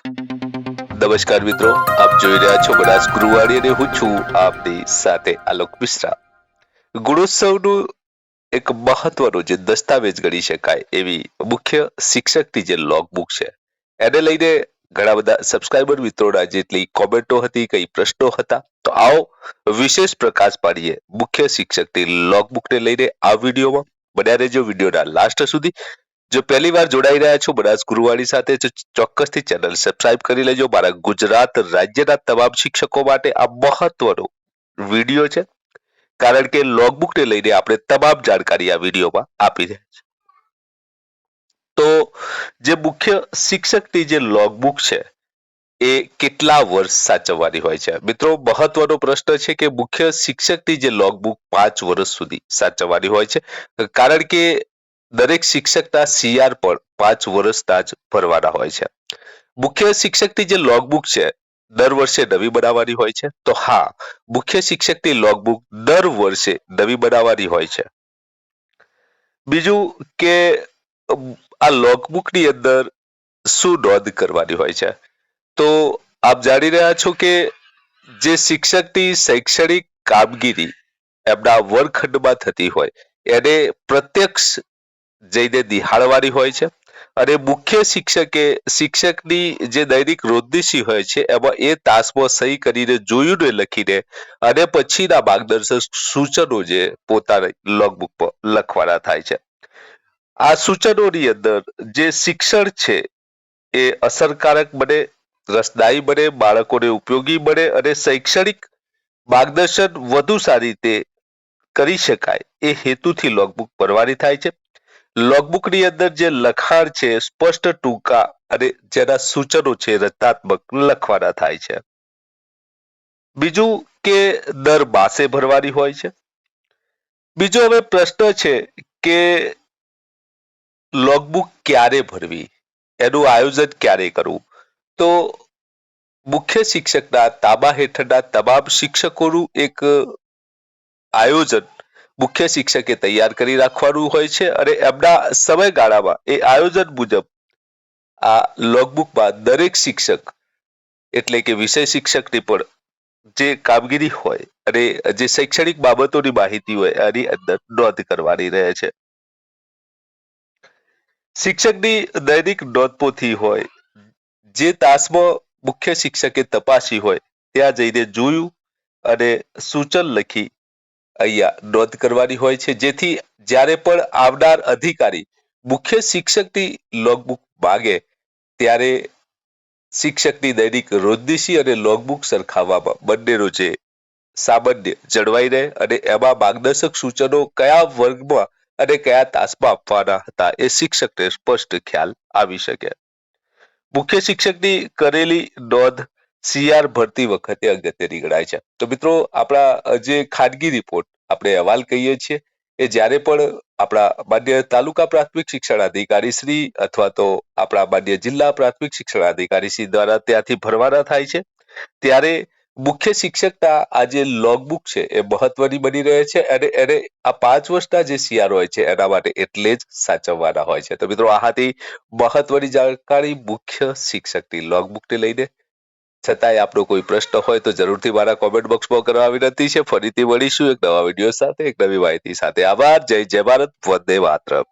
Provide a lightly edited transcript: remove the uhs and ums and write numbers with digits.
નમસ્કાર મિત્રો, આપ જોઈ રહ્યા છો બનાસ ગુરુવાણી અને હું છું આપની સાથે આલોક મિશ્રા. ગુણોત્સવનું એક મહત્વનો જે દસ્તાવેજ ગણી શકાય એવી મુખ્ય શિક્ષકની જે લોગબુક છે એને લઈને ઘણા બધા સબસ્ક્રાઇબર મિત્રોના જેટલી કોમેન્ટો હતી, કઈ પ્રશ્નો હતા, તો આવો વિશેષ પ્રકાશ પાડીએ મુખ્ય શિક્ષકની લોગબુકને લઈને આ વિડીયોમાં. બન્યા રહેજો વિડીયોના લાસ્ટ સુધી. જો પહેલી વાર જોડાઈ રહ્યા છો બનાસ ગુરુવાણી સાથે તો ચોક્કસથી ચેનલ સબસ્ક્રાઇબ કરી લેજો. મારા ગુજરાત રાજ્યના તમામ શિક્ષકો માટે આ મહત્વનો વિડીયો છે, કારણ કે લોગબુકને લઈને આપણે તમામ જાણકારી આ વિડીયોમાં આપી રહ્યા છીએ. તો જે મુખ્ય શિક્ષકની જે લોગબુક છે એ કેટલા વર્ષ સાચવવાની હોય છે? મિત્રો, મહત્વનો પ્રશ્ન છે કે મુખ્ય શિક્ષકની જે લોગબુક 5 વર્ષ સુધી સાચવવાની હોય છે, કારણ કે દરેક શિક્ષકના CR પણ 5 વર્ષના જ ભરવાના હોય છે. મુખ્ય શિક્ષકની જે લોગબુક છે દર વર્ષે નવી બનાવવાની હોય છે. તો હા, મુખ્ય શિક્ષકની લોગબુક દર વર્ષે નવી બનાવવાની હોય છે. બીજું કે આ લોગબુકની અંદર શું નોંધ કરવાની હોય છે? તો આપ જાણી રહ્યા છો કે જે શિક્ષકની શૈક્ષણિક કામગીરી એમના વર્ગખંડમાં થતી હોય એને પ્રત્યક્ષ જઈને નિહાળવાની હોય છે. અને મુખ્ય શિક્ષકની જે દૈનિક રોજનીશી હોય છે એમાં એ તાસમાં સહી કરીને જોયું ને લખીને અને પછીના માર્ગદર્શક સૂચનો જે પોતાની લોગબુક પર લખવાના થાય છે. આ સૂચનોની અંદર જે શિક્ષણ છે એ અસરકારક બને, રસદાયી બને, બાળકોને ઉપયોગી બને અને શૈક્ષણિક માર્ગદર્શન વધુ સારી રીતે કરી શકાય એ હેતુથી લોગબુક ભરવાની થાય છે. લોગબુકની અંદર જે લખાણ છે સ્પષ્ટ, ટૂંકા અને જેના સૂચનો છે રચનાત્મક લખવાના થાય છે. બીજું કે દર માસે ભરવાની હોય છે. બીજો હવે પ્રશ્ન છે કે લોગબુક ક્યારે ભરવી, એનું આયોજન ક્યારે કરવું? તો મુખ્ય શિક્ષકના તાબા હેઠળના તમામ શિક્ષકોનું એક આયોજન મુખ્ય શિક્ષકે તૈયાર કરી રાખવાનું હોય છે અને એમના સમયગાળામાં એ આયોજન મુજબ આ લોગબુકમાં દરેક શિક્ષક એટલે કે વિષય શિક્ષકની પણ જે કામગીરી હોય અને જે શૈક્ષણિક બાબતોની માહિતી હોય એની અંદર નોંધ કરવાની રહે છે. શિક્ષકની દૈનિક નોંધપોથી હોય, જે તાસમાં મુખ્ય શિક્ષકે તપાસી હોય ત્યાં જઈને જોયું અને સૂચન લખી અહીંયા નોંધ કરવાની હોય છે, જેથી જ્યારે પણ આવનાર અધિકારી મુખ્ય શિક્ષકની લોગબુક માગે ત્યારે શિક્ષકની દૈનિક રોજનીશી અને લોગબુક સરખાવવામાં બંનેનો જે સામાન્ય જળવાઈ રહે અને એમાં માર્ગદર્શક સૂચનો કયા વર્ગમાં અને કયા તાસમાં આપવાના હતા એ શિક્ષકને સ્પષ્ટ ખ્યાલ આવી શકે. મુખ્ય શિક્ષકની કરેલી નોંધ CR ભરતી વખતે અગત્યની ગણાય છે. તો મિત્રો, આપણા જે ખાનગી રિપોર્ટ આપણે અહેવાલ કહીએ છીએ એ જ્યારે પણ આપણા માન્ય તાલુકા પ્રાથમિક શિક્ષણાધિકારી શ્રી અથવા તો આપણા માન્ય જિલ્લા પ્રાથમિક શિક્ષણાધિકારી શ્રી દ્વારા ત્યાંથી ભરવાના થાય છે, ત્યારે મુખ્ય શિક્ષકના આ જે લોગબુક છે એ મહત્વની બની રહે છે અને એને આ 5 વર્ષના જે CR હોય છે એના માટે એટલે જ સાચવવાના હોય છે. તો મિત્રો, આ હતી મહત્વની જાણકારી મુખ્ય શિક્ષકની લોગબુકને લઈને. છતાંય આપનો કોઈ પ્રશ્ન હોય તો જરૂરથી મારા કોમેન્ટ બોક્સમાં કરવા વિનંતી છે. ફરીથી મળીશું એક નવા વિડીયો સાથે, એક નવી માહિતી સાથે. આભાર. જય ભારત, વંદે માતરમ.